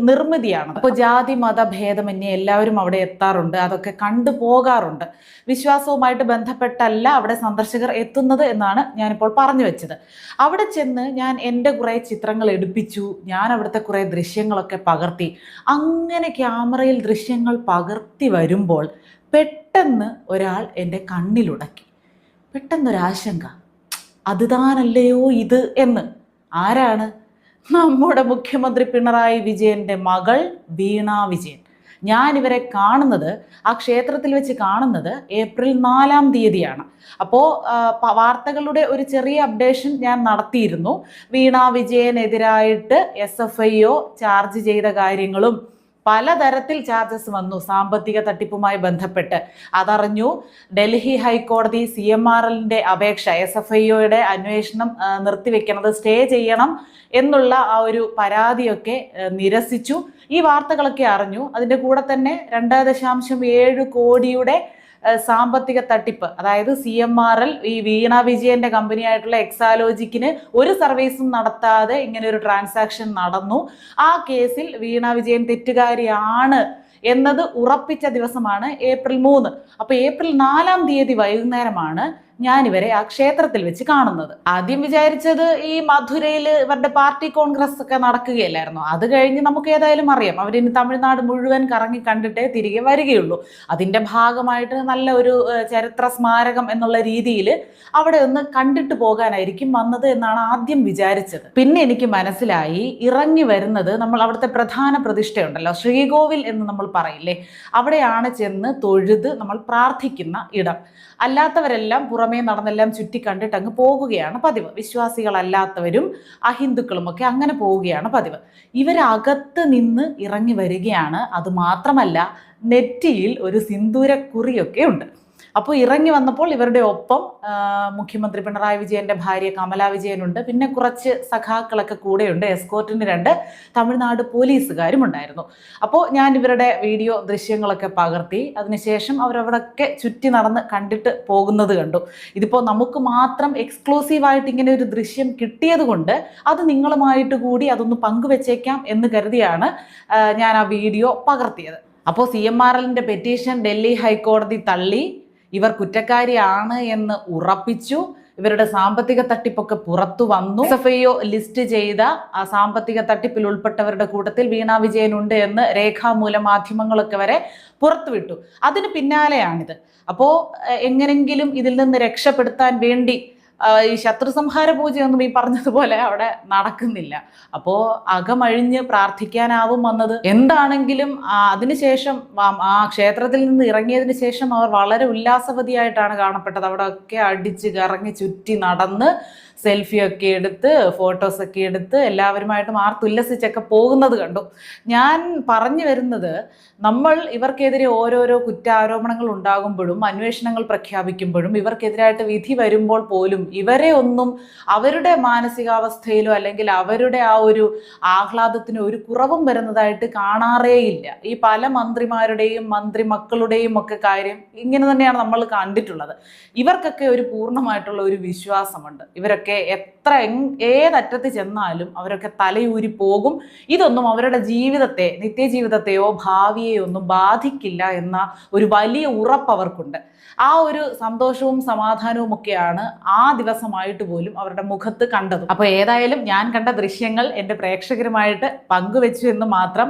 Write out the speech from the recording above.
നിർമ്മിതിയാണ്. അപ്പോൾ ജാതി മത ഭേദമന്യേ എല്ലാവരും അവിടെ എത്താറുണ്ട്, അതൊക്കെ കണ്ടു പോകാറുണ്ട്. വിശ്വാസവുമായിട്ട് ബന്ധപ്പെട്ടല്ല അവിടെ സന്ദർശകർ എത്തുന്നത് എന്നാണ് ഞാനിപ്പോൾ പറഞ്ഞു വെച്ചത്. അവിടെ ചെന്ന് ഞാൻ എൻ്റെ കുറേ ചിത്രങ്ങൾ എടുപ്പിച്ചു, ഞാൻ അവിടുത്തെ കുറേ ദൃശ്യങ്ങളൊക്കെ പകർത്തി. അങ്ങനെ ക്യാമറയിൽ ദൃശ്യങ്ങൾ പകർത്തി വരുമ്പോൾ പെട്ടെന്ന് ഒരാൾ എൻ്റെ കണ്ണിലുടക്കി. പെട്ടെന്നൊരാശങ്ക, അത് താനല്ലയോ ഇത് എന്ന്. ആരാണ്? നമ്മുടെ മുഖ്യമന്ത്രി പിണറായി വിജയൻ്റെ മകൾ വീണ വിജയൻ. ഞാനിവരെ കാണുന്നത്, ആ ക്ഷേത്രത്തിൽ വെച്ച് കാണുന്നത് ഏപ്രിൽ 4-ാം തീയതിയാണ്. അപ്പോൾ വാർത്തകളുടെ ഒരു ചെറിയ അപ്ഡേഷൻ ഞാൻ നടത്തിയിരുന്നു. വീണ വിജയനെതിരായിട്ട് SFIO ചാർജ് ചെയ്ത കാര്യങ്ങളും പലതരത്തിൽ ചാർജസ് വന്നു സാമ്പത്തിക തട്ടിപ്പുമായി ബന്ധപ്പെട്ട്. അതറിഞ്ഞു. ഡൽഹി ഹൈക്കോടതി CMRLന്റെ അപേക്ഷ, SFIOയുടെ അന്വേഷണം നിർത്തിവെക്കുന്നത്, സ്റ്റേ ചെയ്യണം എന്നുള്ള ആ ഒരു പരാതിയൊക്കെ നിരസിച്ചു. ഈ വാർത്തകളൊക്കെ അറിഞ്ഞു. അതിൻ്റെ കൂടെ തന്നെ 2.7 കോടിയുടെ സാമ്പത്തിക തട്ടിപ്പ്, അതായത് CMRL ഈ വീണ വിജയന്റെ കമ്പനിയായിട്ടുള്ള എക്സാലോജിക്കിന് ഒരു സർവീസും നടത്താതെ ഇങ്ങനെ ഒരു ട്രാൻസാക്ഷൻ നടന്നു. ആ കേസിൽ വീണ വിജയൻ തെറ്റുകാരിയാണ് എന്നത് ഉറപ്പിച്ച ദിവസമാണ് ഏപ്രിൽ 3. അപ്പോൾ ഏപ്രിൽ 4-ാം തീയതി വൈകുന്നേരമാണ് ഞാനിവരെ ആ ക്ഷേത്രത്തിൽ വെച്ച് കാണുന്നത്. ആദ്യം വിചാരിച്ചത് ഈ മധുരയിൽ ഇവരുടെ പാർട്ടി കോൺഗ്രസ് ഒക്കെ നടക്കുകയല്ലായിരുന്നു. അത് കഴിഞ്ഞ് നമുക്ക് ഏതായാലും അറിയാം, അവരിനി തമിഴ്നാട് മുഴുവൻ കറങ്ങി കണ്ടിട്ടേ തിരികെ വരികയുള്ളൂ. അതിൻ്റെ ഭാഗമായിട്ട് നല്ല ഒരു ചരിത്ര സ്മാരകം എന്നുള്ള രീതിയിൽ അവിടെ ഒന്ന് കണ്ടിട്ട് പോകാനായിരിക്കും വന്നത് എന്നാണ് ആദ്യം വിചാരിച്ചത്. പിന്നെ എനിക്ക് മനസ്സിലായി, ഇറങ്ങി വരുന്നത് നമ്മൾ അവിടുത്തെ പ്രധാന പ്രതിഷ്ഠയുണ്ടല്ലോ, ശ്രീകോവിൽ എന്ന് നമ്മൾ പറയില്ലേ, അവിടെയാണ് ചെന്ന് തൊഴുത് നമ്മൾ പ്രാർത്ഥിക്കുന്ന ഇടം. അല്ലാത്തവരെല്ലാം പുറമേ നടന്നെല്ലാം ചുറ്റി കണ്ടിട്ട് അങ്ങ് പോകുകയാണ് പതിവ്. വിശ്വാസികളല്ലാത്തവരും അഹിന്ദുക്കളും ഒക്കെ അങ്ങനെ പോവുകയാണ് പതിവ്. ഇവരകത്ത് നിന്ന് ഇറങ്ങി വരികയാണ്. അത് മാത്രമല്ല, നെറ്റിയിൽ ഒരു സിന്ദൂരക്കുറിയൊക്കെ ഉണ്ട്. അപ്പോൾ ഇറങ്ങി വന്നപ്പോൾ ഇവരുടെ ഒപ്പം മുഖ്യമന്ത്രി പിണറായി വിജയന്റെ ഭാര്യ കമല വിജയനുണ്ട്. പിന്നെ കുറച്ച് സഖാക്കളൊക്കെ കൂടെയുണ്ട്. എസ്കോർട്ടിന് 2 തമിഴ്നാട് പോലീസുകാരും ഉണ്ടായിരുന്നു. അപ്പോൾ ഞാൻ ഇവരുടെ വീഡിയോ ദൃശ്യങ്ങളൊക്കെ പകർത്തി. അതിനുശേഷം അവരവിടെയൊക്കെ ചുറ്റി നടന്ന് കണ്ടിട്ട് പോകുന്നത് കണ്ടു. ഇതിപ്പോൾ നമുക്ക് മാത്രം എക്സ്ക്ലൂസീവായിട്ട് ഇങ്ങനെ ഒരു ദൃശ്യം കിട്ടിയത് കൊണ്ട് അത് നിങ്ങളുമായിട്ട് കൂടി അതൊന്ന് പങ്കുവെച്ചേക്കാം എന്ന് കരുതിയാണ് ഞാൻ ആ വീഡിയോ പകർത്തിയത്. അപ്പോൾ CMRLന്റെ പെറ്റീഷൻ ഡൽഹി ഹൈക്കോടതി തള്ളി. ഇവർ കുറ്റക്കാരിയാണ് എന്ന് ഉറപ്പിച്ചു. ഇവരുടെ സാമ്പത്തിക തട്ടിപ്പൊക്കെ പുറത്തു വന്നു. SFIO ലിസ്റ്റ് ചെയ്ത ആ സാമ്പത്തിക തട്ടിപ്പിൽ ഉൾപ്പെട്ടവരുടെ കൂട്ടത്തിൽ വീണ വിജയനുണ്ട് എന്ന് രേഖാമൂല മാധ്യമങ്ങളൊക്കെ വരെ പുറത്തുവിട്ടു. അതിന് പിന്നാലെയാണിത്. അപ്പോൾ എങ്ങനെങ്കിലും ഇതിൽ നിന്ന് രക്ഷപ്പെടുത്താൻ വേണ്ടി ഈ ശത്രു സംഹാര പൂജയൊന്നും ഈ പറഞ്ഞതുപോലെ അവിടെ നടക്കുന്നില്ല. അപ്പോൾ അകമഴിഞ്ഞ് പ്രാർത്ഥിക്കാനാവും വന്നത്. എന്താണെങ്കിലും അതിനുശേഷം ആ ക്ഷേത്രത്തിൽ നിന്ന് ഇറങ്ങിയതിന് ശേഷം അവർ വളരെ ഉല്ലാസവതിയായിട്ടാണ് കാണപ്പെട്ടത്. അവിടെ ഒക്കെ അടിച്ച് കറങ്ങി ചുറ്റി നടന്ന് സെൽഫിയൊക്കെ എടുത്ത് ഫോട്ടോസൊക്കെ എടുത്ത് എല്ലാവരുമായിട്ടും ആർത്തുല്ലസിച്ചൊക്കെ പോകുന്നത് കണ്ടു. ഞാൻ പറഞ്ഞു വരുന്നത്, നമ്മൾ ഇവർക്കെതിരെ ഓരോരോ കുറ്റാരോപണങ്ങൾ ഉണ്ടാകുമ്പോഴും അന്വേഷണങ്ങൾ പ്രഖ്യാപിക്കുമ്പോഴും ഇവർക്കെതിരായിട്ട് വിധി വരുമ്പോൾ പോലും ഇവരെ ഒന്നും അവരുടെ മാനസികാവസ്ഥയിലോ അല്ലെങ്കിൽ അവരുടെ ആ ഒരു ആഹ്ലാദത്തിനോ ഒരു കുറവും വരുന്നതായിട്ട് കാണാറേയില്ല. ഈ പല മന്ത്രിമാരുടെയും മന്ത്രി മക്കളുടെയും ഒക്കെ കാര്യം ഇങ്ങനെ തന്നെയാണ് നമ്മൾ കണ്ടിട്ടുള്ളത്. ഇവർക്കൊക്കെ ഒരു പൂർണ്ണമായിട്ടുള്ള ഒരു വിശ്വാസമുണ്ട്. ഇവരൊക്കെ എത്ര ഏതറ്റത്ത് ചെന്നാലും അവരൊക്കെ തലയൂരി പോകും. ഇതൊന്നും അവരുടെ ജീവിതത്തെ, നിത്യജീവിതത്തെയോ ഭാവിയെയോ ഒന്നും ബാധിക്കില്ല എന്ന ഒരു വലിയ ഉറപ്പ് അവർക്കുണ്ട്. ആ ഒരു സന്തോഷവും സമാധാനവും ഒക്കെയാണ് ആ ദിവസമായിട്ട് പോലും അവരുടെ മുഖത്ത് കണ്ടത്. അപ്പോൾ ഏതായാലും ഞാൻ കണ്ട ദൃശ്യങ്ങൾ എൻ്റെ പ്രേക്ഷകരുമായിട്ട് പങ്കുവെച്ചു എന്ന് മാത്രം.